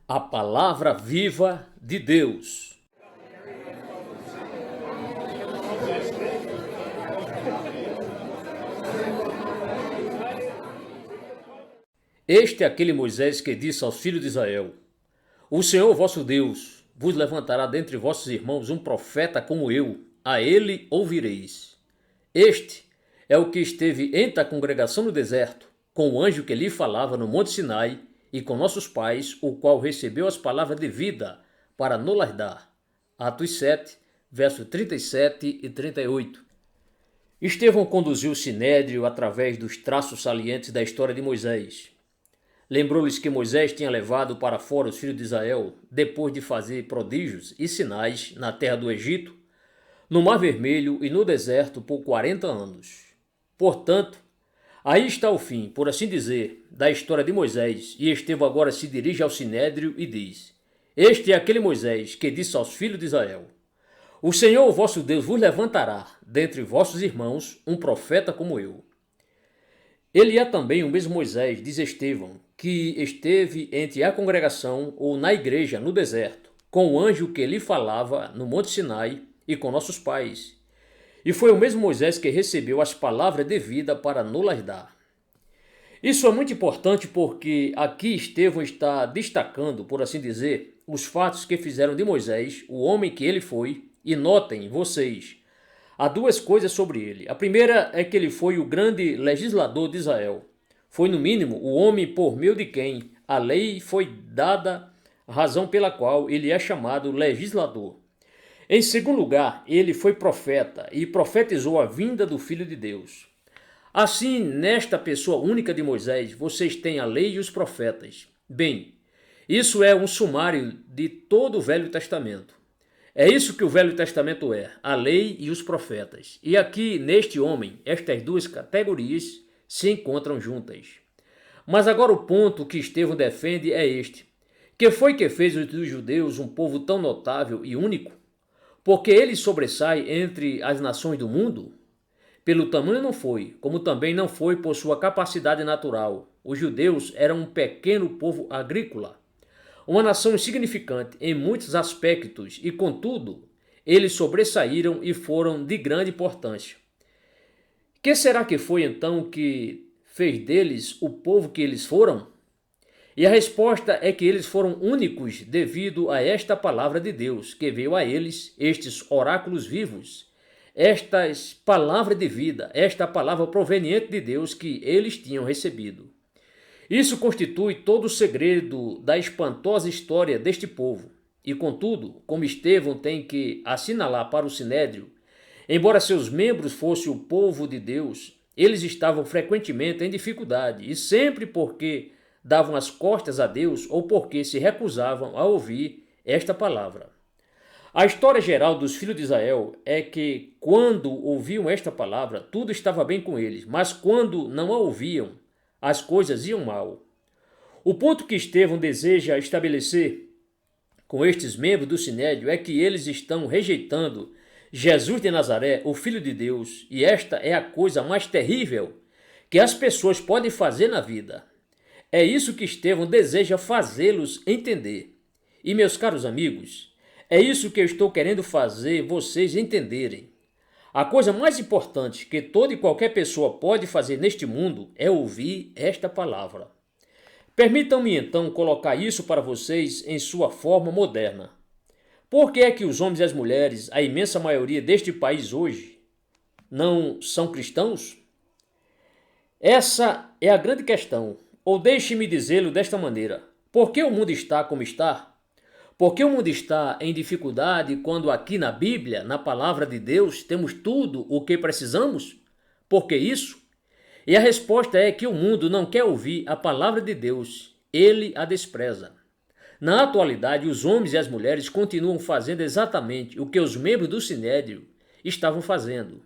A palavra viva de Deus. Este é aquele Moisés que disse aos filhos de Israel: O Senhor vosso Deus vos levantará dentre vossos irmãos um profeta como eu, a ele ouvireis. Este é o que esteve entre a congregação no deserto, com o anjo que lhe falava no monte Sinai, e com nossos pais, o qual recebeu as palavras de vida para nos dar. Atos 7, versos 37 e 38. Estevão conduziu o sinédrio através dos traços salientes da história de Moisés. Lembrou-lhes que Moisés tinha levado para fora os filhos de Israel, depois de fazer prodígios e sinais na terra do Egito, no Mar Vermelho e no deserto por 40 anos. Portanto, aí está o fim, por assim dizer, da história de Moisés, e Estevão agora se dirige ao sinédrio e diz: Este é aquele Moisés que disse aos filhos de Israel: O Senhor, vosso Deus, vos levantará dentre vossos irmãos um profeta como eu. Ele é também o mesmo Moisés, diz Estevão, que esteve entre a congregação ou na igreja no deserto, com o anjo que lhe falava no monte Sinai e com nossos pais. E foi o mesmo Moisés que recebeu as palavras de vida para nos dar. Isso é muito importante porque aqui Estevão está destacando, por assim dizer, os fatos que fizeram de Moisés, o homem que ele foi, e notem vocês, há duas coisas sobre ele. A primeira é que ele foi o grande legislador de Israel. Foi, no mínimo, o homem por meio de quem a lei foi dada, razão pela qual ele é chamado legislador. Em segundo lugar, ele foi profeta e profetizou a vinda do Filho de Deus. Assim, nesta pessoa única de Moisés, vocês têm a lei e os profetas. Bem, isso é um sumário de todo o Velho Testamento. É isso que o Velho Testamento é, a lei e os profetas. E aqui, neste homem, estas duas categorias se encontram juntas. Mas agora o ponto que Estevão defende é este: que foi que fez dos judeus um povo tão notável e único? Porque ele sobressai entre as nações do mundo? Pelo tamanho não foi, como também não foi por sua capacidade natural. Os judeus eram um pequeno povo agrícola, uma nação insignificante em muitos aspectos e, contudo, eles sobressaíram e foram de grande importância. Que será que foi então que fez deles o povo que eles foram? E a resposta é que eles foram únicos devido a esta palavra de Deus, que veio a eles, estes oráculos vivos, estas palavras de vida, esta palavra proveniente de Deus que eles tinham recebido. Isso constitui todo o segredo da espantosa história deste povo. E, contudo, como Estevão tem que assinalar para o sinédrio, embora seus membros fossem o povo de Deus, eles estavam frequentemente em dificuldade, e sempre porque davam as costas a Deus ou porque se recusavam a ouvir esta palavra. A história geral dos filhos de Israel é que, quando ouviam esta palavra, tudo estava bem com eles, mas quando não a ouviam, as coisas iam mal. O ponto que Estevão deseja estabelecer com estes membros do sinédrio é que eles estão rejeitando Jesus de Nazaré, o Filho de Deus, e esta é a coisa mais terrível que as pessoas podem fazer na vida. É isso que Estevão deseja fazê-los entender. E, meus caros amigos, é isso que eu estou querendo fazer vocês entenderem. A coisa mais importante que toda e qualquer pessoa pode fazer neste mundo é ouvir esta palavra. Permitam-me então colocar isso para vocês em sua forma moderna. Por que é que os homens e as mulheres, a imensa maioria deste país hoje, não são cristãos? Essa é a grande questão. Ou deixe-me dizê-lo desta maneira: por que o mundo está como está? Por que o mundo está em dificuldade quando aqui na Bíblia, na palavra de Deus, temos tudo o que precisamos? Por que isso? E a resposta é que o mundo não quer ouvir a palavra de Deus, ele a despreza. Na atualidade, os homens e as mulheres continuam fazendo exatamente o que os membros do sinédrio estavam fazendo.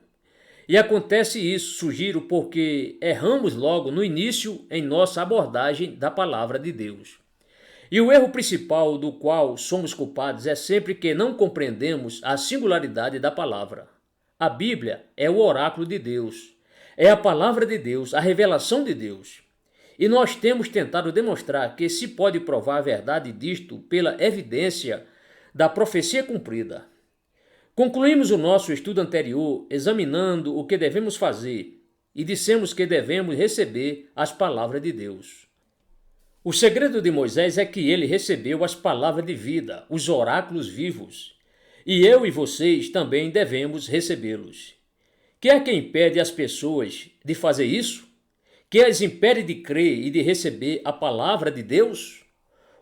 E acontece isso, sugiro, porque erramos logo no início em nossa abordagem da palavra de Deus. E o erro principal do qual somos culpados é sempre que não compreendemos a singularidade da palavra. A Bíblia é o oráculo de Deus, é a palavra de Deus, a revelação de Deus. E nós temos tentado demonstrar que se pode provar a verdade disto pela evidência da profecia cumprida. Concluímos o nosso estudo anterior examinando o que devemos fazer e dissemos que devemos receber as palavras de Deus. O segredo de Moisés é que ele recebeu as palavras de vida, os oráculos vivos, e eu e vocês também devemos recebê-los. Que é que impede as pessoas de fazer isso? Que as impede de crer e de receber a palavra de Deus?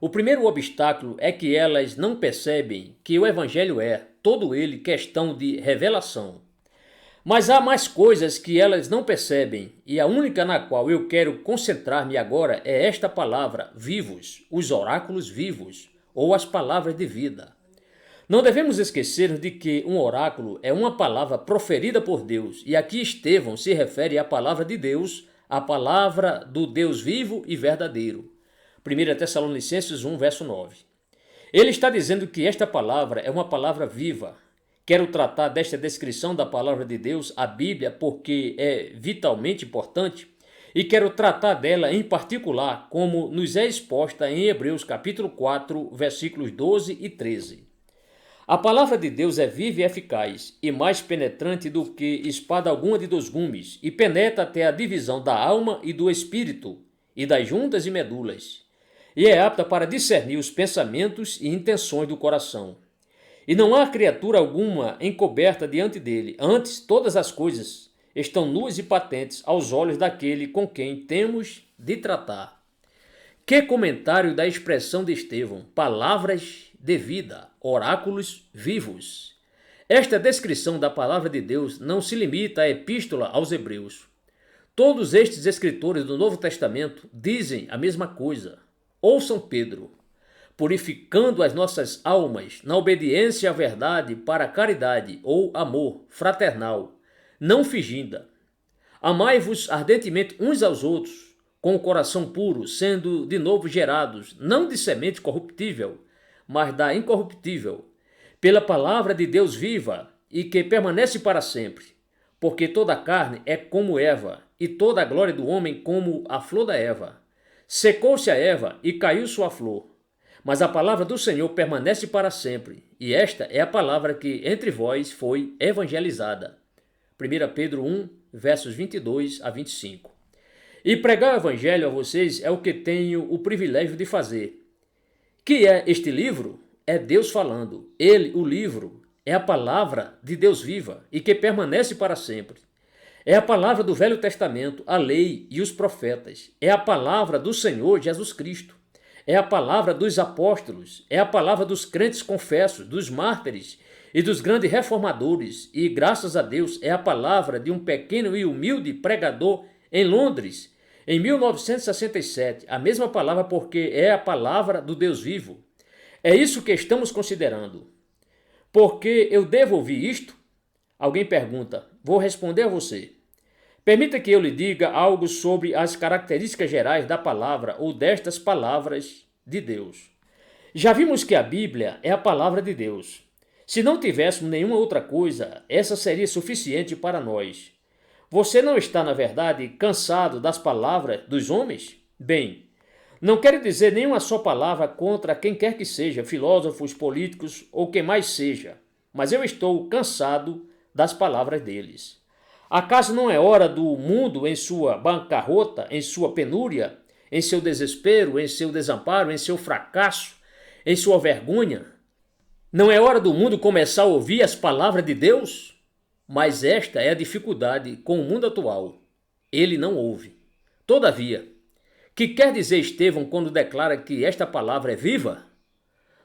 O primeiro obstáculo é que elas não percebem que o Evangelho é, todo ele, questão de revelação. Mas há mais coisas que elas não percebem, e a única na qual eu quero concentrar-me agora é esta palavra, vivos, os oráculos vivos, ou as palavras de vida. Não devemos esquecer de que um oráculo é uma palavra proferida por Deus, e aqui Estevão se refere à palavra de Deus, a palavra do Deus vivo e verdadeiro. 1 Tessalonicenses 1, verso 9. Ele está dizendo que esta palavra é uma palavra viva. Quero tratar desta descrição da palavra de Deus, a Bíblia, porque é vitalmente importante, e quero tratar dela em particular, como nos é exposta em Hebreus capítulo 4, versículos 12 e 13. A palavra de Deus é viva e eficaz, e mais penetrante do que espada alguma de 2 gumes, e penetra até a divisão da alma e do espírito, e das juntas e medulas, e é apta para discernir os pensamentos e intenções do coração. E não há criatura alguma encoberta diante dele, antes todas as coisas estão nuas e patentes aos olhos daquele com quem temos de tratar. Que comentário da expressão de Estevão, palavras de vida, oráculos vivos. Esta descrição da palavra de Deus não se limita à epístola aos Hebreus. Todos estes escritores do Novo Testamento dizem a mesma coisa. Ouçam Pedro, purificando as nossas almas na obediência à verdade para a caridade ou amor fraternal, não finginda. Amai-vos ardentemente uns aos outros, com o coração puro, sendo de novo gerados, não de semente corruptível, mas da incorruptível, pela palavra de Deus viva e que permanece para sempre. Porque toda a carne é como Eva, e toda a glória do homem como a flor da Eva. Secou-se a Eva e caiu sua flor. Mas a palavra do Senhor permanece para sempre, e esta é a palavra que entre vós foi evangelizada. 1 Pedro 1, versos 22 a 25. E pregar o evangelho a vocês é o que tenho o privilégio de fazer. Que é este livro? É Deus falando. Ele, o livro, é a palavra de Deus viva e que permanece para sempre. É a palavra do Velho Testamento, a lei e os profetas. É a palavra do Senhor Jesus Cristo. É a palavra dos apóstolos. É a palavra dos crentes confessos, dos mártires e dos grandes reformadores. E, graças a Deus, é a palavra de um pequeno e humilde pregador em Londres, em 1967. A mesma palavra porque é a palavra do Deus vivo. É isso que estamos considerando. Por que eu devo ouvir isto? Alguém pergunta. Vou responder a você. Permita que eu lhe diga algo sobre as características gerais da palavra ou destas palavras de Deus. Já vimos que a Bíblia é a palavra de Deus. Se não tivéssemos nenhuma outra coisa, essa seria suficiente para nós. Você não está, na verdade, cansado das palavras dos homens? Bem, não quero dizer nenhuma só palavra contra quem quer que seja, filósofos, políticos ou quem mais seja, mas eu estou cansado das palavras deles. Acaso não é hora do mundo em sua bancarrota, em sua penúria, em seu desespero, em seu desamparo, em seu fracasso, em sua vergonha? Não é hora do mundo começar a ouvir as palavras de Deus? Mas esta é a dificuldade com o mundo atual. Ele não ouve. Todavia, que quer dizer Estevão quando declara que esta palavra é viva?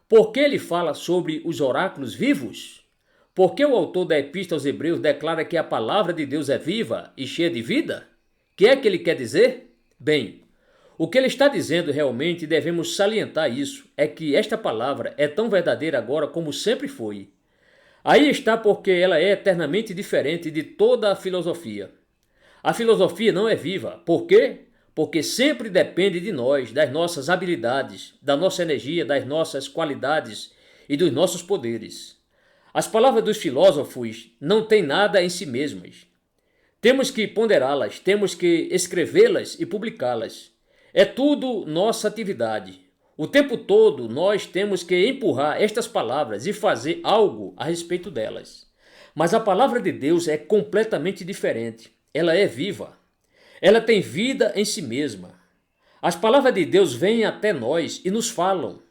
Por que ele fala sobre os oráculos vivos? Por que o autor da Epístola aos Hebreus declara que a palavra de Deus é viva e cheia de vida? O que é que ele quer dizer? Bem, o que ele está dizendo realmente, devemos salientar isso, é que esta palavra é tão verdadeira agora como sempre foi. Aí está porque ela é eternamente diferente de toda a filosofia. A filosofia não é viva. Por quê? Porque sempre depende de nós, das nossas habilidades, da nossa energia, das nossas qualidades e dos nossos poderes. As palavras dos filósofos não têm nada em si mesmas. Temos que ponderá-las, temos que escrevê-las e publicá-las. É tudo nossa atividade. O tempo todo nós temos que empurrar estas palavras e fazer algo a respeito delas. Mas a palavra de Deus é completamente diferente. Ela é viva. Ela tem vida em si mesma. As palavras de Deus vêm até nós e nos falam.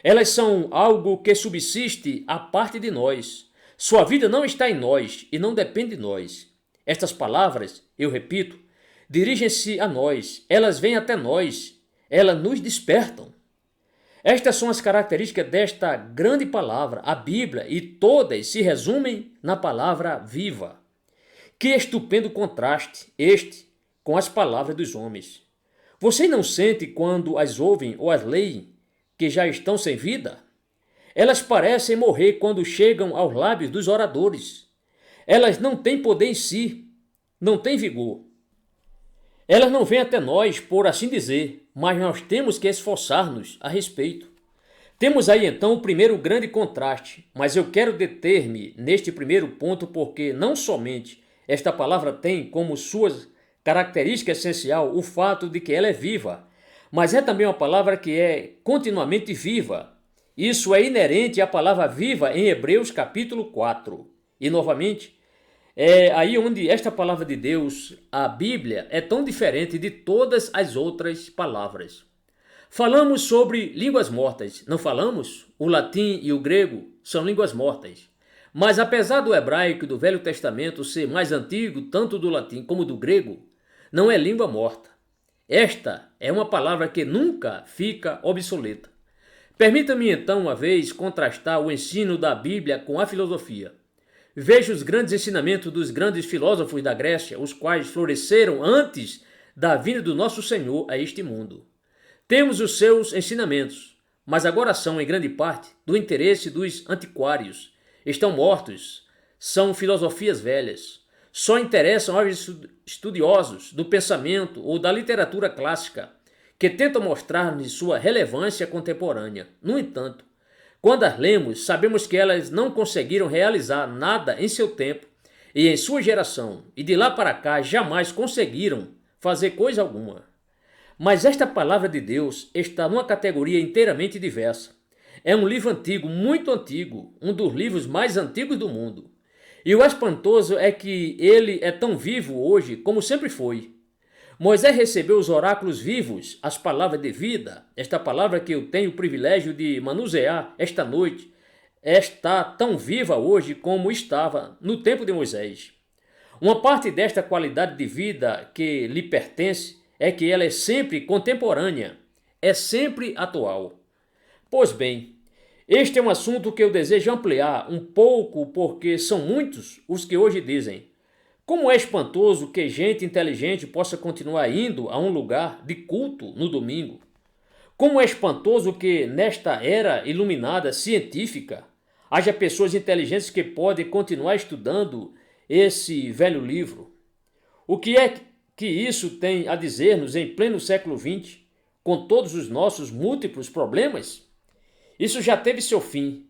Elas são algo que subsiste à parte de nós. Sua vida não está em nós e não depende de nós. Estas palavras, eu repito, dirigem-se a nós. Elas vêm até nós. Elas nos despertam. Estas são as características desta grande palavra, a Bíblia, e todas se resumem na palavra viva. Que estupendo contraste este com as palavras dos homens. Você não sente quando as ouvem ou as leem que já estão sem vida? Elas parecem morrer quando chegam aos lábios dos oradores. Elas não têm poder em si, não têm vigor. Elas não vêm até nós, por assim dizer, mas nós temos que esforçar-nos a respeito. Temos aí então o primeiro grande contraste, mas eu quero deter-me neste primeiro ponto porque não somente esta palavra tem como sua característica essencial o fato de que ela é viva, mas é também uma palavra que é continuamente viva. Isso é inerente à palavra viva em Hebreus capítulo 4. E novamente, é aí onde esta palavra de Deus, a Bíblia, é tão diferente de todas as outras palavras. Falamos sobre línguas mortas, não falamos? O latim e o grego são línguas mortas. Mas apesar do hebraico e do Velho Testamento ser mais antigo, tanto do latim como do grego, não é língua morta. Esta é uma palavra que nunca fica obsoleta. Permita-me então uma vez contrastar o ensino da Bíblia com a filosofia. Veja os grandes ensinamentos dos grandes filósofos da Grécia, os quais floresceram antes da vinda do nosso Senhor a este mundo. Temos os seus ensinamentos, mas agora são, em grande parte, do interesse dos antiquários. Estão mortos, são filosofias velhas. Só interessam aos estudiosos do pensamento ou da literatura clássica, que tentam mostrar-nos sua relevância contemporânea. No entanto, quando as lemos, sabemos que elas não conseguiram realizar nada em seu tempo e em sua geração, e de lá para cá jamais conseguiram fazer coisa alguma. Mas esta palavra de Deus está numa categoria inteiramente diversa. É um livro antigo, muito antigo, um dos livros mais antigos do mundo. E o espantoso é que ele é tão vivo hoje como sempre foi. Moisés recebeu os oráculos vivos, as palavras de vida. Esta palavra que eu tenho o privilégio de manusear esta noite está tão viva hoje como estava no tempo de Moisés. Uma parte desta qualidade de vida que lhe pertence é que ela é sempre contemporânea, é sempre atual. Pois bem, este é um assunto que eu desejo ampliar um pouco porque são muitos os que hoje dizem: como é espantoso que gente inteligente possa continuar indo a um lugar de culto no domingo. Como é espantoso que nesta era iluminada científica haja pessoas inteligentes que podem continuar estudando esse velho livro. O que é que isso tem a dizer-nos em pleno século XX, com todos os nossos múltiplos problemas? Isso já teve seu fim.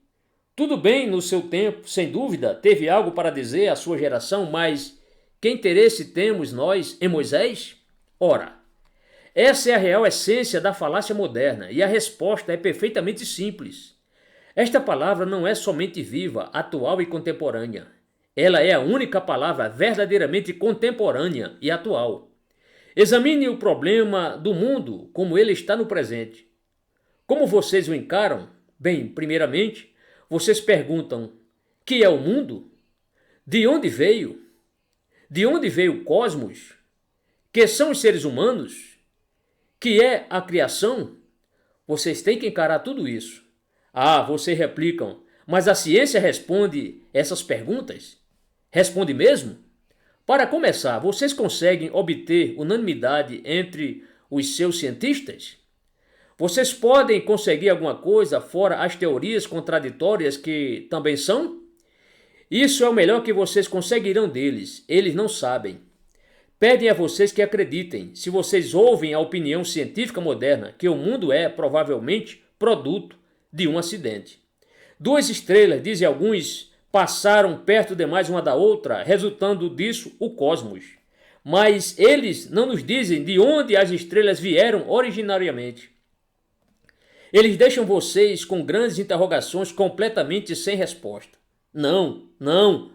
Tudo bem no seu tempo, sem dúvida, teve algo para dizer à sua geração, mas que interesse temos nós em Moisés? Ora, essa é a real essência da falácia moderna e a resposta é perfeitamente simples. Esta palavra não é somente viva, atual e contemporânea. Ela é a única palavra verdadeiramente contemporânea e atual. Examine o problema do mundo como ele está no presente. Como vocês o encaram? Bem, primeiramente, vocês perguntam: que é o mundo? De onde veio? De onde veio o cosmos? Que são os seres humanos? Que é a criação? Vocês têm que encarar tudo isso. Ah, vocês replicam, mas a ciência responde essas perguntas? Responde mesmo? Para começar, vocês conseguem obter unanimidade entre os seus cientistas? Vocês podem conseguir alguma coisa fora as teorias contraditórias que também são? Isso é o melhor que vocês conseguirão deles. Eles não sabem. Pedem a vocês que acreditem, se vocês ouvem a opinião científica moderna, que o mundo é, provavelmente, produto de um acidente. 2 estrelas, dizem alguns, passaram perto demais uma da outra, resultando disso o cosmos. mas eles não nos dizem de onde as estrelas vieram originariamente. Eles deixam vocês com grandes interrogações completamente sem resposta. Não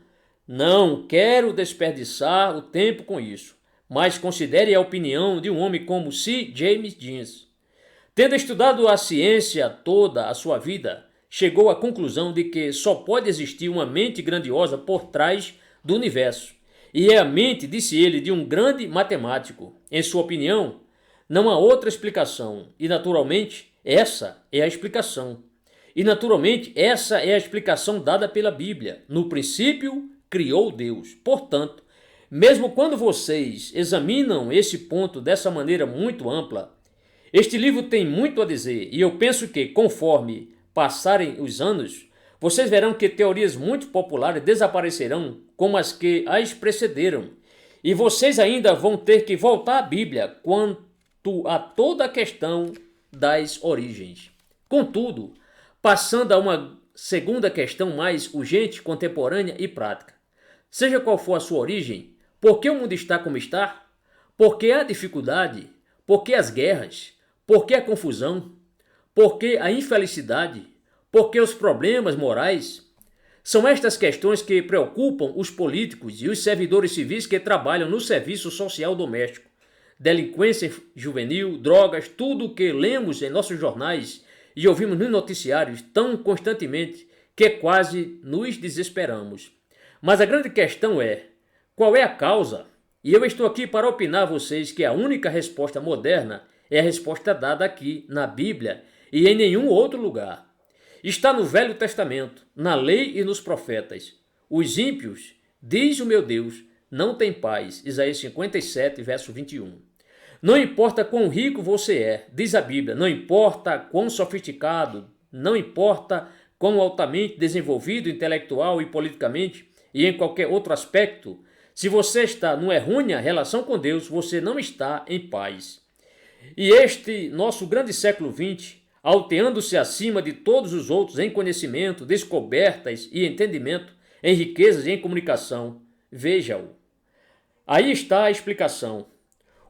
quero desperdiçar o tempo com isso, mas considere a opinião de um homem como C. James Jeans. Tendo estudado a ciência toda a sua vida, chegou à conclusão de que só pode existir uma mente grandiosa por trás do universo. E é a mente, disse ele, de um grande matemático. Em sua opinião, não há outra explicação. E naturalmente, essa é a explicação. essa é a explicação dada pela Bíblia. No princípio, criou Deus. Portanto, mesmo quando vocês examinam esse ponto dessa maneira muito ampla, este livro tem muito a dizer, e eu penso que, conforme passarem os anos, vocês verão que teorias muito populares desaparecerão como as que as precederam, e vocês ainda vão ter que voltar à Bíblia quanto a toda a questão das origens. Contudo, passando a uma segunda questão mais urgente, contemporânea e prática. Seja qual for a sua origem, por que o mundo está como está? Por que a dificuldade? Por que as guerras? Por que a confusão? Por que a infelicidade? Por que os problemas morais? São estas questões que preocupam os políticos e os servidores civis que trabalham no serviço social doméstico. Delinquência juvenil, drogas, tudo o que lemos em nossos jornais e ouvimos nos noticiários tão constantemente que quase nos desesperamos. Mas a grande questão é, qual é a causa? E eu estou aqui para opinar a vocês que a única resposta moderna é a resposta dada aqui na Bíblia e em nenhum outro lugar. Está no Velho Testamento, na lei e nos profetas. Os ímpios, diz o meu Deus, não têm paz. Isaías 57, verso 21. Não importa quão rico você é, diz a Bíblia, não importa quão sofisticado, não importa quão altamente desenvolvido intelectual e politicamente e em qualquer outro aspecto, se você está numa errônea relação com Deus, você não está em paz. E este nosso grande século XX, alteando-se acima de todos os outros em conhecimento, descobertas e entendimento, em riquezas e em comunicação, veja-o. Aí está a explicação.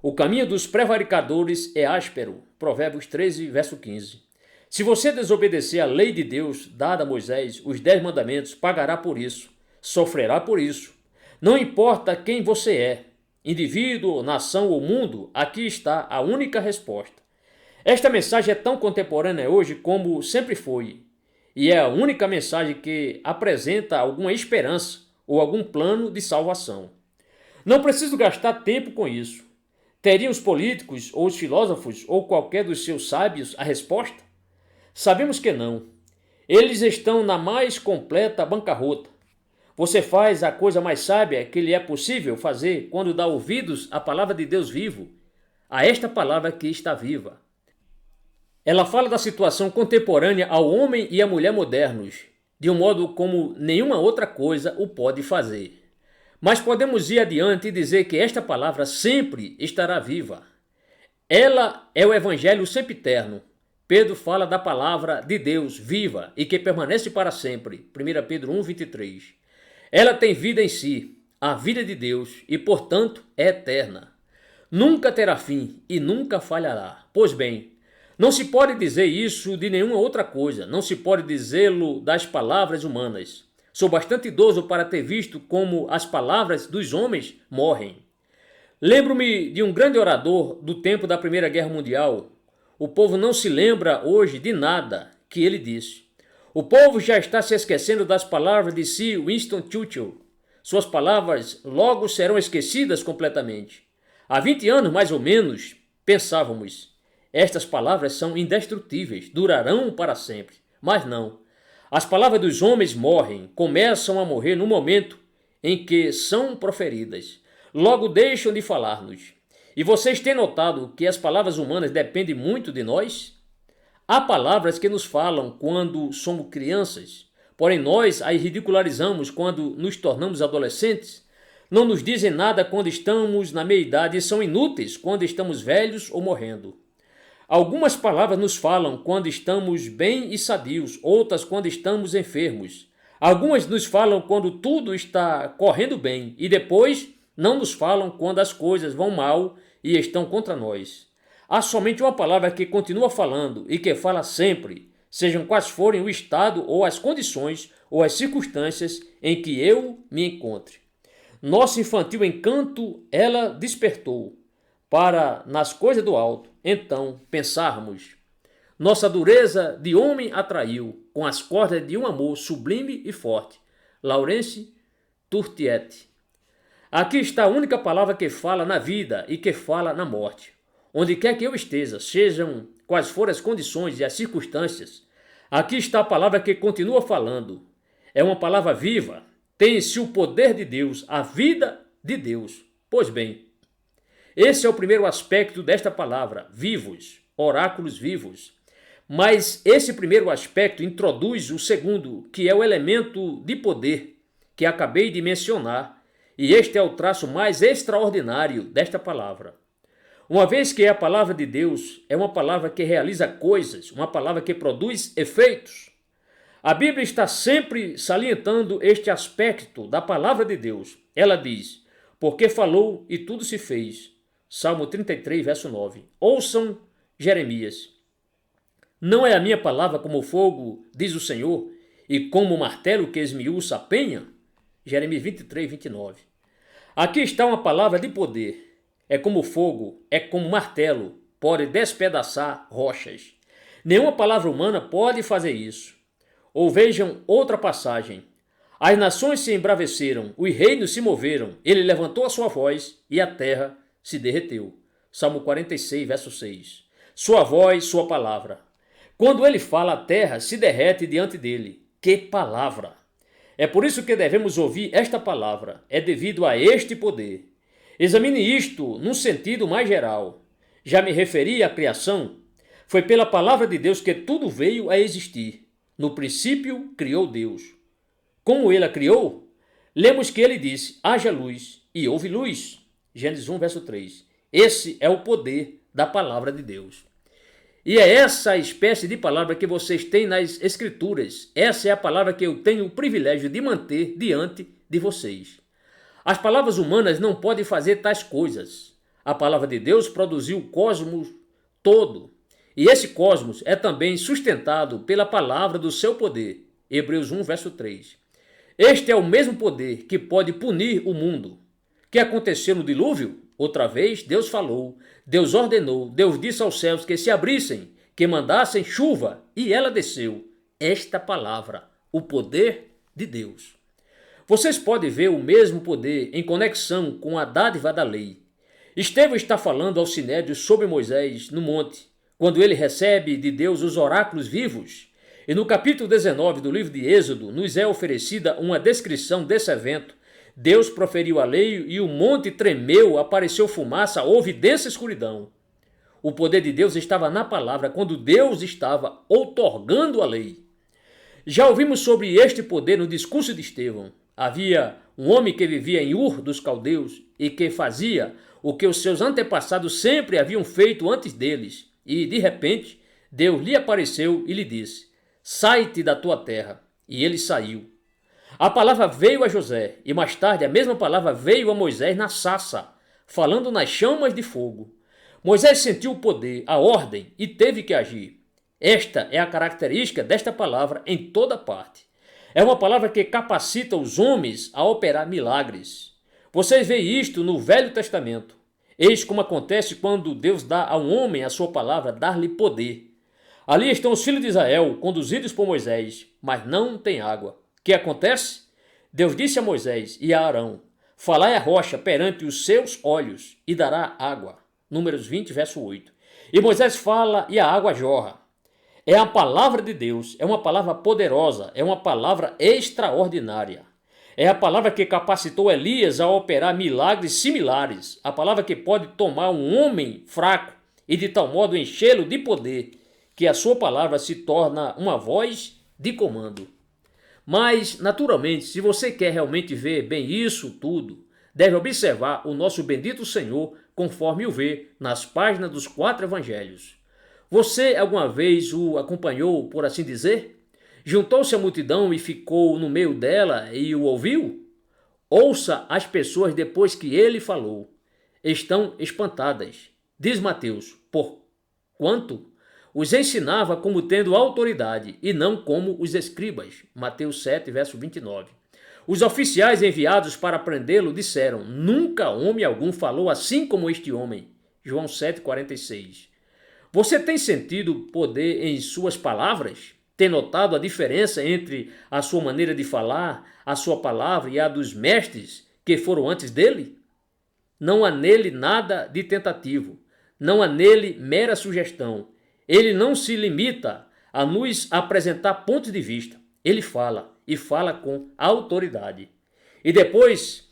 O caminho dos prevaricadores é áspero. Provérbios 13, verso 15. Se você desobedecer à lei de Deus dada a Moisés, os 10 mandamentos, pagará por isso, sofrerá por isso. Não importa quem você é, indivíduo, nação ou mundo, aqui está a única resposta. Esta mensagem é tão contemporânea hoje como sempre foi, e é a única mensagem que apresenta alguma esperança ou algum plano de salvação. Não preciso gastar tempo com isso. Teriam os políticos ou os filósofos ou qualquer dos seus sábios a resposta? Sabemos que não. Eles estão na mais completa bancarrota. Você faz a coisa mais sábia que lhe é possível fazer quando dá ouvidos à palavra de Deus vivo, a esta palavra que está viva. Ela fala da situação contemporânea ao homem e à mulher modernos, de um modo como nenhuma outra coisa o pode fazer. Mas podemos ir adiante e dizer que esta palavra sempre estará viva. Ela é o evangelho sempiterno. Pedro fala da palavra de Deus viva e que permanece para sempre. 1 Pedro 1, 23. Ela tem vida em si, a vida de Deus, e portanto é eterna. Nunca terá fim e nunca falhará. Pois bem, não se pode dizer isso de nenhuma outra coisa, não se pode dizê-lo das palavras humanas. Sou bastante idoso para ter visto como as palavras dos homens morrem. Lembro-me de um grande orador do tempo da Primeira Guerra Mundial. O povo não se lembra hoje de nada que ele disse. O povo já está se esquecendo das palavras de Sir Winston Churchill. Suas palavras logo serão esquecidas completamente. Há 20 anos, mais ou menos, pensávamos, estas palavras são indestrutíveis, durarão para sempre. Mas não. As palavras dos homens morrem, começam a morrer no momento em que são proferidas. Logo deixam de falar-nos. E vocês têm notado que as palavras humanas dependem muito de nós? Há palavras que nos falam quando somos crianças, porém nós as ridicularizamos quando nos tornamos adolescentes. Não nos dizem nada quando estamos na meia-idade e são inúteis quando estamos velhos ou morrendo. Algumas palavras nos falam quando estamos bem e sadios, outras quando estamos enfermos. Algumas nos falam quando tudo está correndo bem e depois não nos falam quando as coisas vão mal e estão contra nós. Há somente uma palavra que continua falando e que fala sempre, sejam quais forem o estado ou as condições ou as circunstâncias em que eu me encontre. Nosso infantil encanto ela despertou para, nas coisas do alto, então pensarmos. Nossa dureza de homem atraiu com as cordas de um amor sublime e forte. Laurence Turtiette. Aqui está a única palavra que fala na vida e que fala na morte. Onde quer que eu esteja, sejam quais forem as condições e as circunstâncias, aqui está a palavra que continua falando. É uma palavra viva, tem em si o poder de Deus, a vida de Deus. Pois bem, esse é o primeiro aspecto desta palavra, vivos, oráculos vivos. Mas esse primeiro aspecto introduz o segundo, que é o elemento de poder, que acabei de mencionar, e este é o traço mais extraordinário desta palavra. Uma vez que a palavra de Deus é uma palavra que realiza coisas, uma palavra que produz efeitos, a Bíblia está sempre salientando este aspecto da palavra de Deus. Ela diz, porque falou e tudo se fez. Salmo 33, verso 9. Ouçam Jeremias. Não é a minha palavra como fogo, diz o Senhor, e como martelo que esmiuça a penha? Jeremias 23, 29. Aqui está uma palavra de poder. É como fogo, é como martelo, pode despedaçar rochas. Nenhuma palavra humana pode fazer isso. Ou vejam outra passagem. As nações se embraveceram, os reinos se moveram, ele levantou a sua voz e a terra se derreteu. Salmo 46, verso 6. Sua voz, sua palavra. Quando ele fala, a terra se derrete diante dele. Que palavra! É por isso que devemos ouvir esta palavra. É devido a este poder. Examine isto num sentido mais geral. Já me referi à criação. Foi pela palavra de Deus que tudo veio a existir. No princípio, criou Deus. Como ele a criou? Lemos que ele disse, haja luz, e houve luz. Gênesis 1, verso 3. Esse é o poder da palavra de Deus. E é essa espécie de palavra que vocês têm nas Escrituras. Essa é a palavra que eu tenho o privilégio de manter diante de vocês. As palavras humanas não podem fazer tais coisas. A palavra de Deus produziu o cosmos todo. E esse cosmos é também sustentado pela palavra do seu poder. Hebreus 1, verso 3. Este é o mesmo poder que pode punir o mundo. O que aconteceu no dilúvio? Outra vez, Deus falou, Deus ordenou, Deus disse aos céus que se abrissem, que mandassem chuva, e ela desceu. Esta palavra, o poder de Deus. Vocês podem ver o mesmo poder em conexão com a dádiva da lei. Estevão está falando ao Sinédrio sobre Moisés no monte, quando ele recebe de Deus os oráculos vivos. E no capítulo 19 do livro de Êxodo, nos é oferecida uma descrição desse evento. Deus proferiu a lei e o monte tremeu, apareceu fumaça, houve densa escuridão. O poder de Deus estava na palavra quando Deus estava outorgando a lei. Já ouvimos sobre este poder no discurso de Estevão. Havia um homem que vivia em Ur dos Caldeus e que fazia o que os seus antepassados sempre haviam feito antes deles. E, de repente, Deus lhe apareceu e lhe disse, sai-te da tua terra. E ele saiu. A palavra veio a José e mais tarde a mesma palavra veio a Moisés na sarça, falando nas chamas de fogo. Moisés sentiu o poder, a ordem e teve que agir. Esta é a característica desta palavra em toda parte. É uma palavra que capacita os homens a operar milagres. Vocês veem isto no Velho Testamento. Eis como acontece quando Deus dá a um homem a sua palavra, dar-lhe poder. Ali estão os filhos de Israel, conduzidos por Moisés, mas não tem água. O que acontece? Deus disse a Moisés e a Arão, falai a rocha perante os seus olhos e dará água. Números 20, verso 8. E Moisés fala e a água jorra. É a palavra de Deus, é uma palavra poderosa, é uma palavra extraordinária. É a palavra que capacitou Elias a operar milagres similares. A palavra que pode tomar um homem fraco e de tal modo enchê-lo de poder, que a sua palavra se torna uma voz de comando. Mas, naturalmente, se você quer realmente ver bem isso tudo, deve observar o nosso bendito Senhor conforme o vê nas páginas dos 4 evangelhos. Você alguma vez o acompanhou, por assim dizer? Juntou-se à multidão e ficou no meio dela e o ouviu? Ouça as pessoas depois que ele falou. Estão espantadas. Diz Mateus, porquanto os ensinava como tendo autoridade e não como os escribas. Mateus 7, verso 29. Os oficiais enviados para prendê-lo disseram, nunca homem algum falou assim como este homem. João 7, 46. Você tem sentido poder em suas palavras? Tem notado a diferença entre a sua maneira de falar, a sua palavra e a dos mestres que foram antes dele? Não há nele nada de tentativo. Não há nele mera sugestão. Ele não se limita a nos apresentar pontos de vista. Ele fala e fala com autoridade. E depois,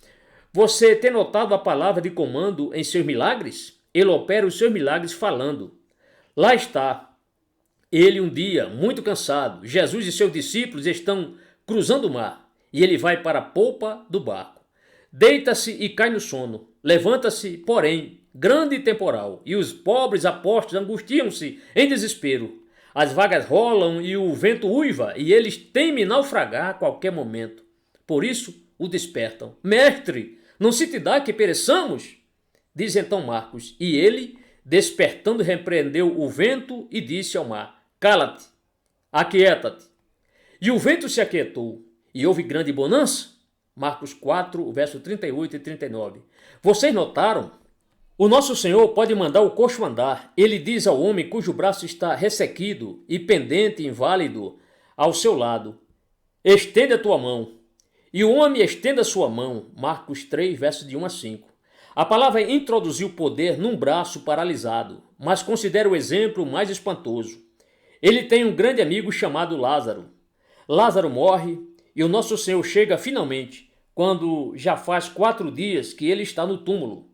você tem notado a palavra de comando em seus milagres? Ele opera os seus milagres falando. Lá está. Ele um dia, muito cansado, Jesus e seus discípulos estão cruzando o mar e ele vai para a polpa do barco. Deita-se e cai no sono. Levanta-se, porém, grande temporal, e os pobres apóstolos angustiam-se em desespero. As vagas rolam e o vento uiva, e eles temem naufragar a qualquer momento. Por isso o despertam. Mestre, não se te dá que pereçamos? Diz então Marcos, e ele, despertando, repreendeu o vento e disse ao mar, cala-te, aquieta-te. E o vento se aquietou, e houve grande bonança. Marcos 4, verso 38 e 39. Vocês notaram? O nosso Senhor pode mandar o coxo andar. Ele diz ao homem cujo braço está ressequido e pendente, inválido, ao seu lado, estende a tua mão. E o homem estende a sua mão. Marcos 3, verso de 1 a 5. A palavra introduziu poder num braço paralisado, mas considera o exemplo mais espantoso. Ele tem um grande amigo chamado Lázaro. Lázaro morre e o nosso Senhor chega finalmente, quando já faz 4 dias que ele está no túmulo.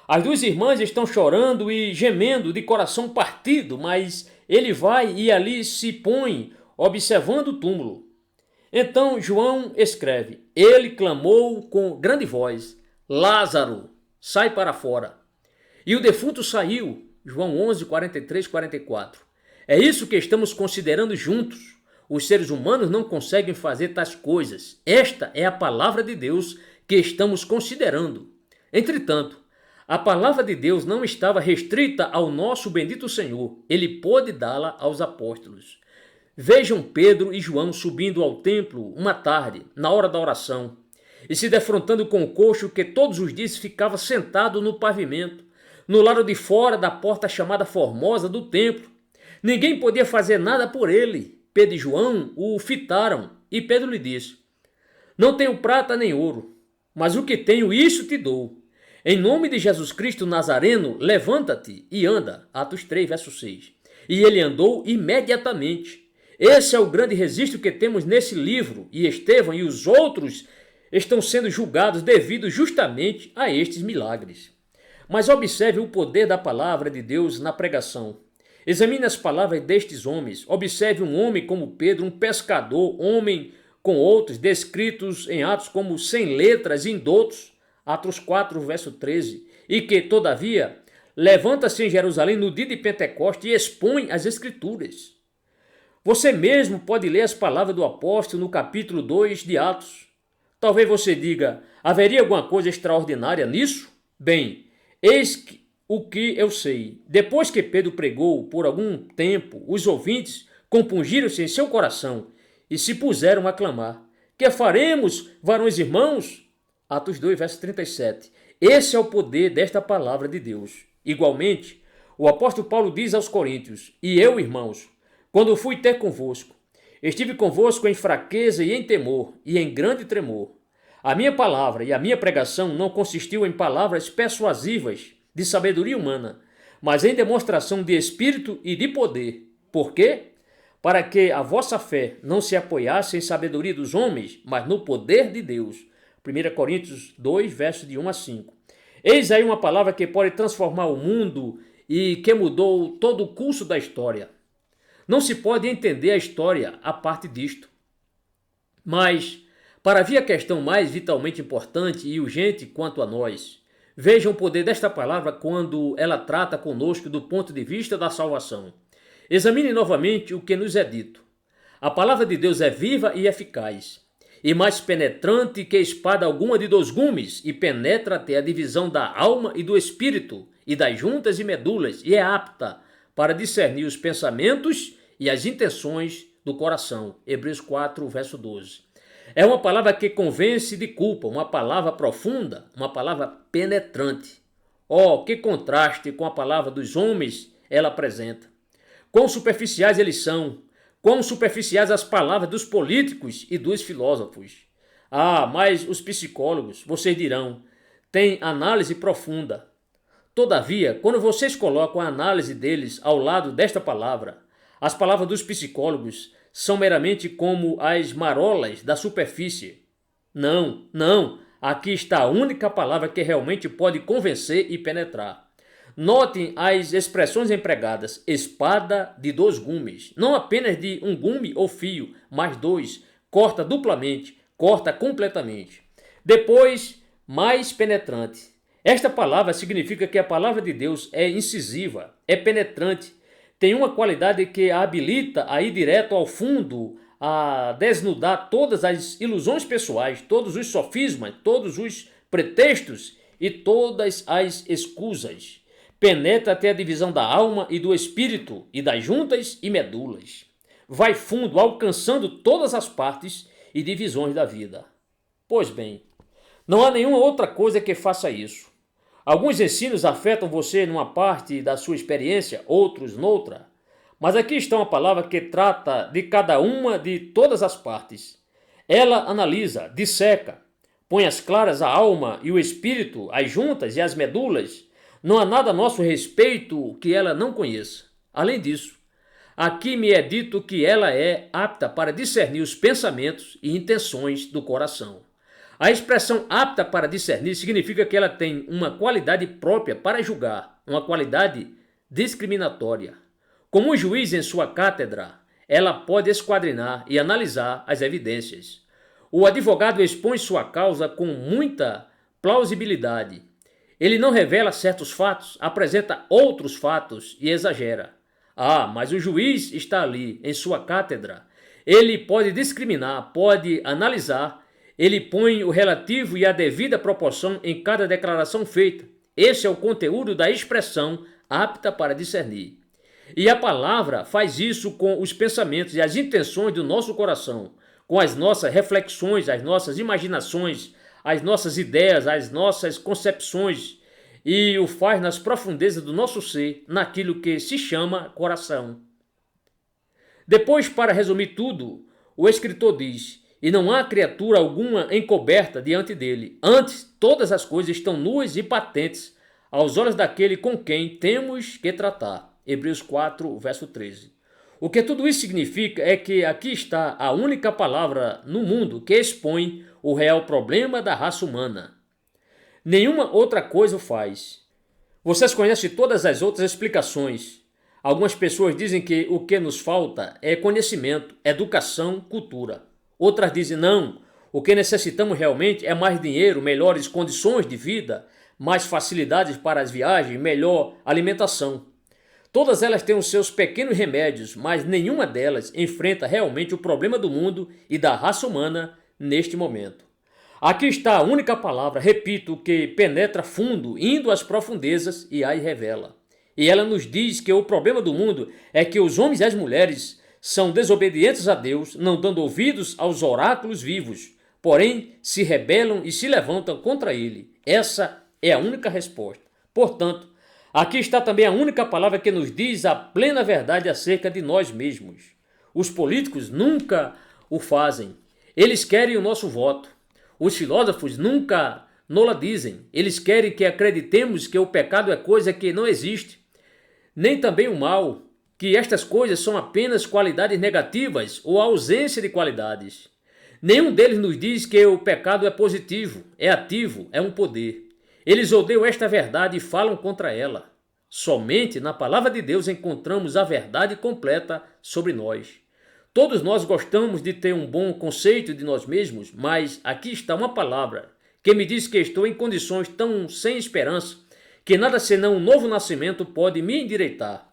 As 2 irmãs estão chorando e gemendo de coração partido, mas ele vai e ali se põe observando o túmulo. Então João escreve, ele clamou com grande voz, Lázaro, sai para fora. E o defunto saiu, João 11, 43, 44. É isso que estamos considerando juntos. Os seres humanos não conseguem fazer tais coisas. Esta é a palavra de Deus que estamos considerando. Entretanto, a palavra de Deus não estava restrita ao nosso bendito Senhor. Ele pôde dá-la aos apóstolos. Vejam Pedro e João subindo ao templo uma tarde, na hora da oração, e se defrontando com o coxo que todos os dias ficava sentado no pavimento, no lado de fora da porta chamada Formosa do templo. Ninguém podia fazer nada por ele. Pedro e João o fitaram, e Pedro lhe disse, não tenho prata nem ouro, mas o que tenho isso te dou. Em nome de Jesus Cristo Nazareno, levanta-te e anda. Atos 3, verso 6. E ele andou imediatamente. Esse é o grande registro que temos nesse livro, e Estevão e os outros estão sendo julgados devido justamente a estes milagres. Mas observe o poder da palavra de Deus na pregação. Examine as palavras destes homens. Observe um homem como Pedro, um pescador, homem com outros, descritos em Atos como sem letras e indoutos. Atos 4, verso 13. E que, todavia, levanta-se em Jerusalém no dia de Pentecostes e expõe as Escrituras. Você mesmo pode ler as palavras do apóstolo no capítulo 2 de Atos. Talvez você diga, haveria alguma coisa extraordinária nisso? Bem, eis o que eu sei. Depois que Pedro pregou por algum tempo, os ouvintes compungiram-se em seu coração e se puseram a clamar. Que faremos, varões irmãos? Atos 2, verso 37. Esse é o poder desta palavra de Deus. Igualmente, o apóstolo Paulo diz aos coríntios, e eu, irmãos, quando fui ter convosco, estive convosco em fraqueza e em temor, e em grande tremor. A minha palavra e a minha pregação não consistiu em palavras persuasivas de sabedoria humana, mas em demonstração de espírito e de poder. Por quê? Para que a vossa fé não se apoiasse em sabedoria dos homens, mas no poder de Deus. 1 Coríntios 2, versos de 1 a 5. Eis aí uma palavra que pode transformar o mundo e que mudou todo o curso da história. Não se pode entender a história a parte disto. Mas, para vir a questão mais vitalmente importante e urgente quanto a nós, vejam o poder desta palavra quando ela trata conosco do ponto de vista da salvação. Examine novamente o que nos é dito. A palavra de Deus é viva e eficaz. e mais penetrante que espada alguma de 2 gumes, e penetra até a divisão da alma e do espírito, e das juntas e medulas, e é apta para discernir os pensamentos e as intenções do coração. Hebreus 4, verso 12. É uma palavra que convence de culpa, uma palavra profunda, uma palavra penetrante. Oh, que contraste com a palavra dos homens ela apresenta. Quão superficiais eles são, quão superficiais as palavras dos políticos e dos filósofos. Ah, mas os psicólogos, vocês dirão, têm análise profunda. Todavia, quando vocês colocam a análise deles ao lado desta palavra, as palavras dos psicólogos são meramente como as marolas da superfície. Não, aqui está a única palavra que realmente pode convencer e penetrar. Notem as expressões empregadas: espada de 2 gumes, não apenas de 1 gume ou fio, mas 2, corta duplamente, corta completamente. Depois, mais penetrante. Esta palavra significa que a palavra de Deus é incisiva, é penetrante, tem uma qualidade que a habilita a ir direto ao fundo, a desnudar todas as ilusões pessoais, todos os sofismas, todos os pretextos e todas as escusas. Penetra até a divisão da alma e do espírito e das juntas e medulas. Vai fundo, alcançando todas as partes e divisões da vida. Pois bem, não há nenhuma outra coisa que faça isso. Alguns ensinos afetam você numa parte da sua experiência, outros noutra. Mas aqui está uma palavra que trata de cada uma de todas as partes. Ela analisa, disseca, põe às claras a alma e o espírito, as juntas e as medulas. Não há nada a nosso respeito que ela não conheça. Além disso, aqui me é dito que ela é apta para discernir os pensamentos e intenções do coração. A expressão apta para discernir significa que ela tem uma qualidade própria para julgar, uma qualidade discriminatória. Como um juiz em sua cátedra, ela pode esquadrinar e analisar as evidências. O advogado expõe sua causa com muita plausibilidade. Ele não revela certos fatos, apresenta outros fatos e exagera. Ah, mas o juiz está ali, em sua cátedra. Ele pode discriminar, pode analisar. Ele põe o relativo e a devida proporção em cada declaração feita. Esse é o conteúdo da expressão apta para discernir. E a palavra faz isso com os pensamentos e as intenções do nosso coração, com as nossas reflexões, as nossas imaginações, as nossas ideias, as nossas concepções, e o faz nas profundezas do nosso ser, naquilo que se chama coração. Depois, para resumir tudo, o escritor diz: e não há criatura alguma encoberta diante dele. Antes, todas as coisas estão nuas e patentes aos olhos daquele com quem temos que tratar. Hebreus 4, verso 13. O que tudo isso significa é que aqui está a única palavra no mundo que expõe o real problema da raça humana. Nenhuma outra coisa o faz. Vocês conhecem todas as outras explicações. Algumas pessoas dizem que o que nos falta é conhecimento, educação, cultura. Outras dizem não, o que necessitamos realmente é mais dinheiro, melhores condições de vida, mais facilidades para as viagens, melhor alimentação. Todas elas têm os seus pequenos remédios, mas nenhuma delas enfrenta realmente o problema do mundo e da raça humana neste momento. Aqui está a única palavra, repito, que penetra fundo, indo às profundezas e as revela. E ela nos diz que o problema do mundo é que os homens e as mulheres são desobedientes a Deus, não dando ouvidos aos oráculos vivos, porém se rebelam e se levantam contra ele. Essa é a única resposta. Portanto, aqui está também a única palavra que nos diz a plena verdade acerca de nós mesmos. Os políticos nunca o fazem. Eles querem o nosso voto. Os filósofos nunca nola dizem. Eles querem que acreditemos que o pecado é coisa que não existe, nem também o mal, que estas coisas são apenas qualidades negativas ou ausência de qualidades. Nenhum deles nos diz que o pecado é positivo, é ativo, é um poder. Eles odeiam esta verdade e falam contra ela. Somente na palavra de Deus encontramos a verdade completa sobre nós. Todos nós gostamos de ter um bom conceito de nós mesmos, mas aqui está uma palavra que me diz que estou em condições tão sem esperança que nada senão um novo nascimento pode me endireitar.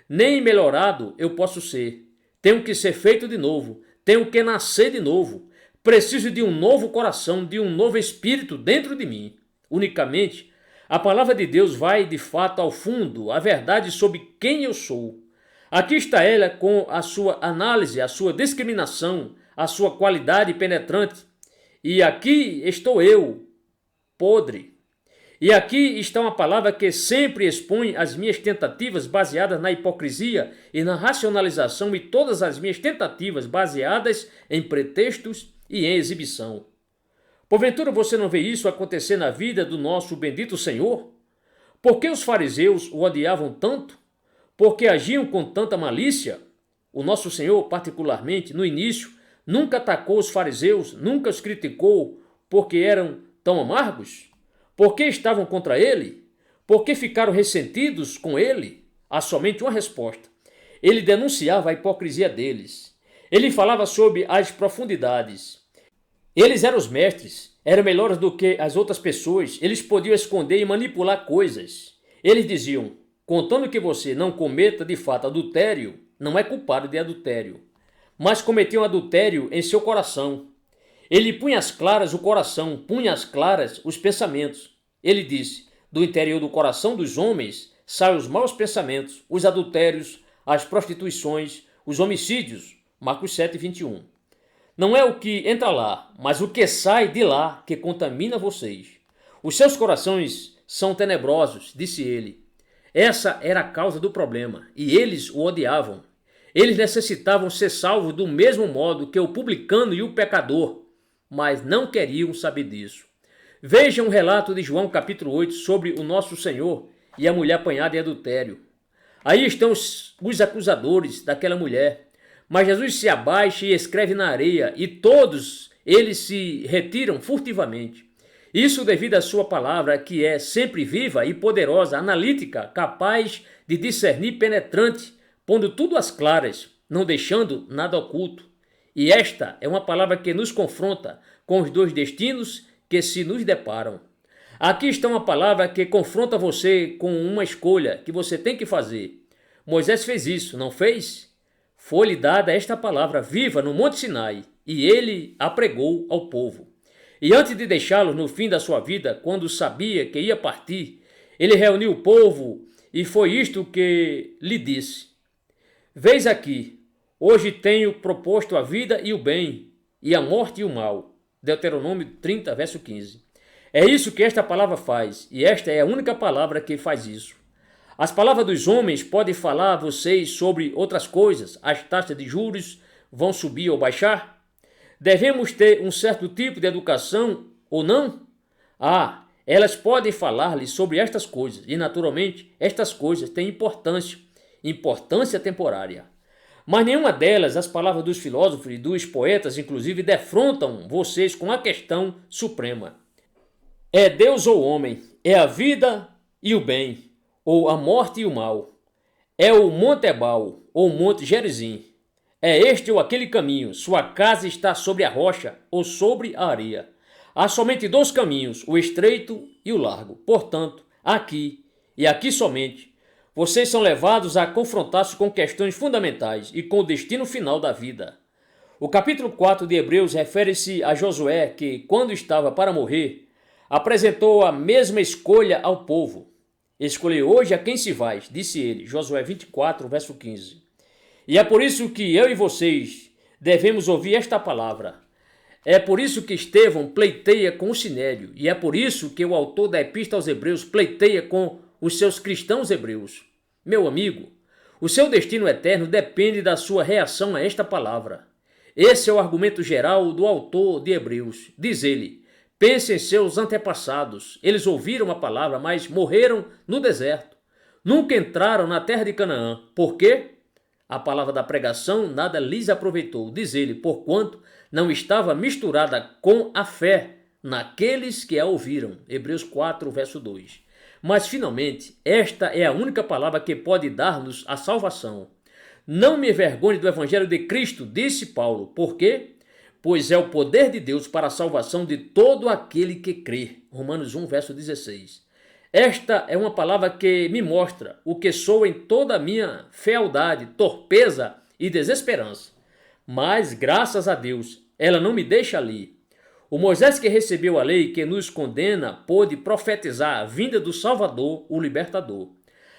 Nem melhorado eu posso ser. Tenho que ser feito de novo. Tenho que nascer de novo. Preciso de um novo coração, de um novo espírito dentro de mim. Unicamente, a palavra de Deus vai de fato ao fundo, a verdade sobre quem eu sou. Aqui está ela com a sua análise, a sua discriminação, a sua qualidade penetrante. E aqui estou eu, podre. E aqui está uma palavra que sempre expõe as minhas tentativas baseadas na hipocrisia e na racionalização e todas as minhas tentativas baseadas em pretextos e em exibição. Porventura você não vê isso acontecer na vida do nosso bendito Senhor? Por que os fariseus o odiavam tanto? Por que agiam com tanta malícia? O nosso Senhor, particularmente, no início, nunca atacou os fariseus, nunca os criticou porque eram tão amargos? Por que estavam contra ele? Por que ficaram ressentidos com ele? Há somente uma resposta. Ele denunciava a hipocrisia deles. Ele falava sobre as profundidades. Eles eram os mestres, eram melhores do que as outras pessoas, eles podiam esconder e manipular coisas. Eles diziam, contando que você não cometa de fato adultério, não é culpado de adultério, mas cometeu um adultério em seu coração. Ele punha às claras o coração, punha às claras os pensamentos. Ele disse, do interior do coração dos homens saem os maus pensamentos, os adultérios, as prostituições, os homicídios. Marcos 7, 21. Não é o que entra lá, mas o que sai de lá que contamina vocês. Os seus corações são tenebrosos, disse ele. Essa era a causa do problema, e eles o odiavam. Eles necessitavam ser salvos do mesmo modo que o publicano e o pecador, mas não queriam saber disso. Vejam um relato de João capítulo 8 sobre o nosso Senhor e a mulher apanhada em adultério. Aí estão os acusadores daquela mulher, mas Jesus se abaixa e escreve na areia, e todos eles se retiram furtivamente. Isso devido à sua palavra, que é sempre viva e poderosa, analítica, capaz de discernir penetrante, pondo tudo às claras, não deixando nada oculto. E esta é uma palavra que nos confronta com os dois destinos que se nos deparam. Aqui está uma palavra que confronta você com uma escolha que você tem que fazer. Moisés fez isso, não fez? Foi-lhe dada esta palavra viva no Monte Sinai, e ele a pregou ao povo. E antes de deixá-los no fim da sua vida, quando sabia que ia partir, ele reuniu o povo e foi isto que lhe disse. Veis aqui, hoje tenho proposto a vida e o bem, e a morte e o mal. Deuteronômio 30, verso 15. É isso que esta palavra faz, e esta é a única palavra que faz isso. As palavras dos homens podem falar a vocês sobre outras coisas, as taxas de juros vão subir ou baixar? Devemos ter um certo tipo de educação ou não? Elas podem falar-lhe sobre estas coisas, e naturalmente estas coisas têm importância temporária. Mas nenhuma delas, as palavras dos filósofos e dos poetas, inclusive, defrontam vocês com a questão suprema. É Deus ou homem? É a vida e o bem? Ou a morte e o mal? É o Monte Ebal ou o Monte Gerizim? É este ou aquele caminho? Sua casa está sobre a rocha ou sobre a areia? Há somente dois caminhos, o estreito e o largo. Portanto, aqui e aqui somente, vocês são levados a confrontar-se com questões fundamentais e com o destino final da vida. O capítulo 4 de Hebreus refere-se a Josué que, quando estava para morrer, apresentou a mesma escolha ao povo. Escolhi hoje a quem se vais, disse ele, Josué 24, verso 15. E é por isso que eu e vocês devemos ouvir esta palavra. É por isso que Estevão pleiteia com o Sinédrio, e é por isso que o autor da Epístola aos Hebreus pleiteia com os seus cristãos hebreus. Meu amigo, o seu destino eterno depende da sua reação a esta palavra. Esse é o argumento geral do autor de Hebreus. Diz ele, pense em seus antepassados. Eles ouviram a palavra, mas morreram no deserto. Nunca entraram na terra de Canaã. Por quê? A palavra da pregação nada lhes aproveitou. Diz ele, porquanto não estava misturada com a fé naqueles que a ouviram. Hebreus 4, verso 2. Mas, finalmente, esta é a única palavra que pode dar-nos a salvação. Não me envergonhe do evangelho de Cristo, disse Paulo. Por quê? Pois é o poder de Deus para a salvação de todo aquele que crê. Romanos 1, verso 16. Esta é uma palavra que me mostra o que sou em toda a minha fealdade, torpeza e desesperança. Mas, graças a Deus, ela não me deixa ali. O Moisés que recebeu a lei que nos condena pôde profetizar a vinda do Salvador, o Libertador.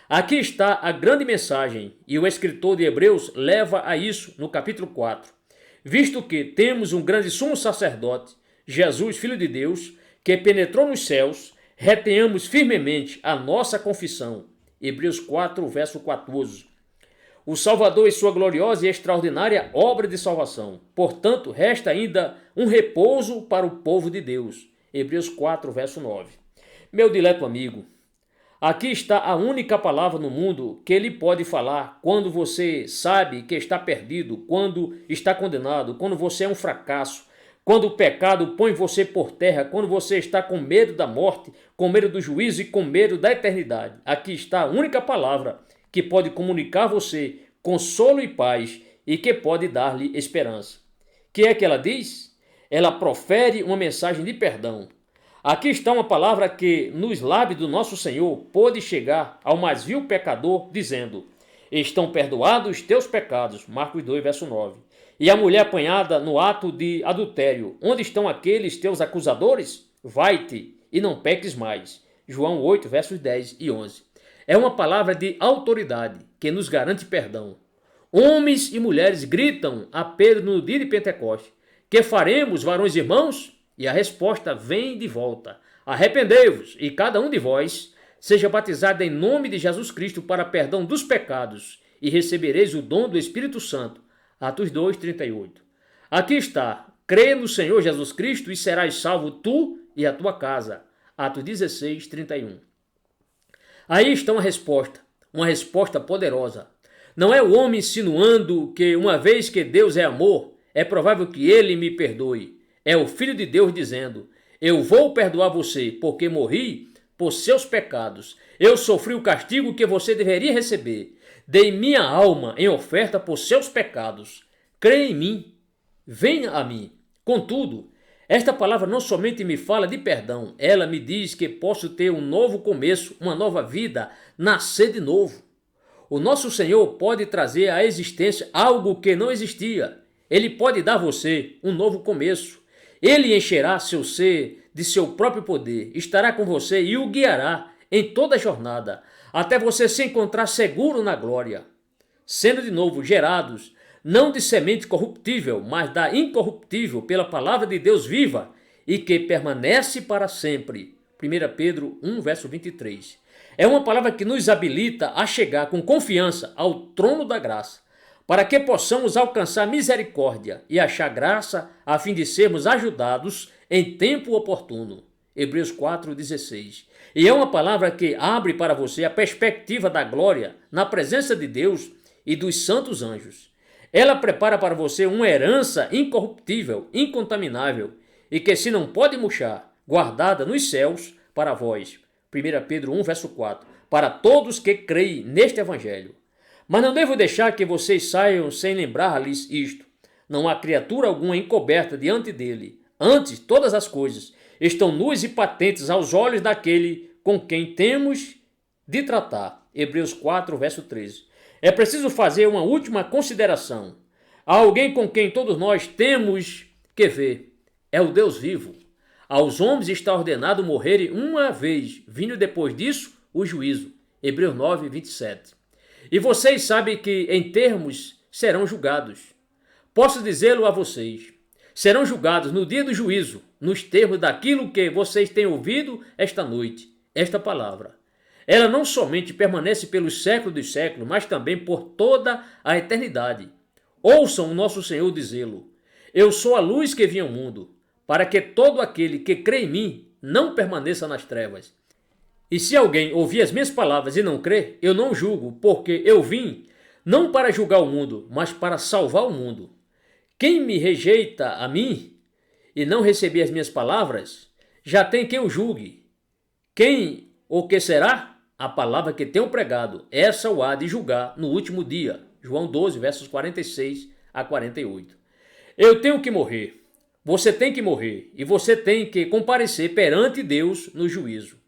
Aqui está a grande mensagem e o escritor de Hebreus leva a isso no capítulo 4. Visto que temos um grande sumo sacerdote, Jesus, Filho de Deus, que penetrou nos céus, retenhamos firmemente a nossa confissão. Hebreus 4, verso 14. O Salvador e sua gloriosa e extraordinária obra de salvação. Portanto, resta ainda um repouso para o povo de Deus. Hebreus 4, verso 9. Meu dileto amigo, aqui está a única palavra no mundo que ele pode falar quando você sabe que está perdido, quando está condenado, quando você é um fracasso, quando o pecado põe você por terra, quando você está com medo da morte, com medo do juízo e com medo da eternidade. Aqui está a única palavra que pode comunicar a você consolo e paz e que pode dar-lhe esperança. Que é que ela diz? Ela profere uma mensagem de perdão. Aqui está uma palavra que, nos lábios do nosso Senhor, pôde chegar ao mais vil pecador, dizendo: estão perdoados teus pecados. Marcos 2, verso 9. E a mulher apanhada no ato de adultério: onde estão aqueles teus acusadores? Vai-te e não peques mais. João 8, versos 10 e 11. É uma palavra de autoridade que nos garante perdão. Homens e mulheres gritam a Pedro no dia de Pentecostes: que faremos, varões e irmãos? E a resposta vem de volta: arrependei-vos, e cada um de vós seja batizado em nome de Jesus Cristo para perdão dos pecados, e recebereis o dom do Espírito Santo. Atos 2, 38. Aqui está: crê no Senhor Jesus Cristo e serás salvo tu e a tua casa. Atos 16, 31. Aí está uma resposta poderosa. Não é o homem insinuando que, uma vez que Deus é amor, é provável que ele me perdoe. É o Filho de Deus dizendo: eu vou perdoar você, porque morri por seus pecados. Eu sofri o castigo que você deveria receber. Dei minha alma em oferta por seus pecados. Creia em mim. Venha a mim. Contudo, esta palavra não somente me fala de perdão, ela me diz que posso ter um novo começo, uma nova vida, nascer de novo. O nosso Senhor pode trazer à existência algo que não existia. Ele pode dar a você um novo começo. Ele encherá seu ser de seu próprio poder, estará com você e o guiará em toda a jornada, até você se encontrar seguro na glória, sendo de novo gerados, não de semente corruptível, mas da incorruptível, pela palavra de Deus viva e que permanece para sempre. 1 Pedro 1, verso 23. É uma palavra que nos habilita a chegar com confiança ao trono da graça, para que possamos alcançar misericórdia e achar graça a fim de sermos ajudados em tempo oportuno. Hebreus 4,16. E é uma palavra que abre para você a perspectiva da glória na presença de Deus e dos santos anjos. Ela prepara para você uma herança incorruptível, incontaminável e que se não pode murchar, guardada nos céus para vós. 1 Pedro 1, verso 4. Para todos que creem neste evangelho. Mas não devo deixar que vocês saiam sem lembrar-lhes isto. Não há criatura alguma encoberta diante dele. Antes, todas as coisas estão nuas e patentes aos olhos daquele com quem temos de tratar. Hebreus 4, verso 13. É preciso fazer uma última consideração. Há alguém com quem todos nós temos que ver. É o Deus vivo. Aos homens está ordenado morrerem uma vez, vindo depois disso o juízo. Hebreus 9, 27. E vocês sabem que em termos serão julgados. Posso dizê-lo a vocês. Serão julgados no dia do juízo, nos termos daquilo que vocês têm ouvido esta noite, esta palavra. Ela não somente permanece pelos séculos dos séculos, mas também por toda a eternidade. Ouçam o nosso Senhor dizê-lo: eu sou a luz que vim ao mundo, para que todo aquele que crê em mim não permaneça nas trevas. E se alguém ouvir as minhas palavras e não crer, eu não julgo, porque eu vim não para julgar o mundo, mas para salvar o mundo. Quem me rejeita a mim e não receber as minhas palavras, já tem quem o julgue. Quem ou que será? A palavra que tenho pregado, essa o há de julgar no último dia. João 12, versos 46 a 48. Eu tenho que morrer, você tem que morrer, e você tem que comparecer perante Deus no juízo.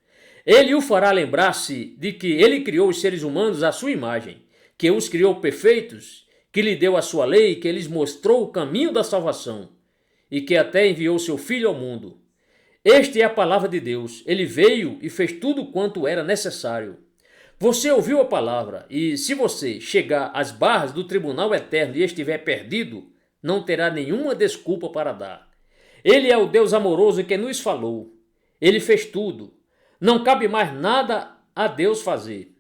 Ele o fará lembrar-se de que ele criou os seres humanos à sua imagem, que os criou perfeitos, que lhe deu a sua lei, que lhes mostrou o caminho da salvação. e que até enviou seu Filho ao mundo. Esta é a palavra de Deus. Ele veio e fez tudo quanto era necessário. Você ouviu a palavra e, se você chegar às barras do tribunal eterno e estiver perdido, não terá nenhuma desculpa para dar. Ele é o Deus amoroso que nos falou. Ele fez tudo. Não cabe mais nada a Deus fazer.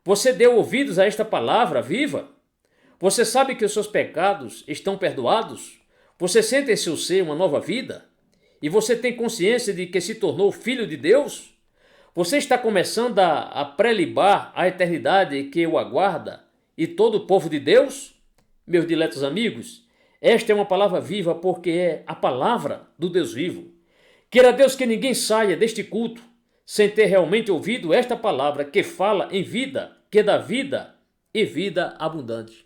Você deu ouvidos a esta palavra viva? Você sabe que os seus pecados estão perdoados? Você sente em seu ser uma nova vida? E você tem consciência de que se tornou filho de Deus? Você está começando a prelibar a eternidade que o aguarda e todo o povo de Deus? Meus diletos amigos, esta é uma palavra viva porque é a palavra do Deus vivo. Queira Deus que ninguém saia deste culto sem ter realmente ouvido esta palavra que fala em vida, que dá vida e vida abundante.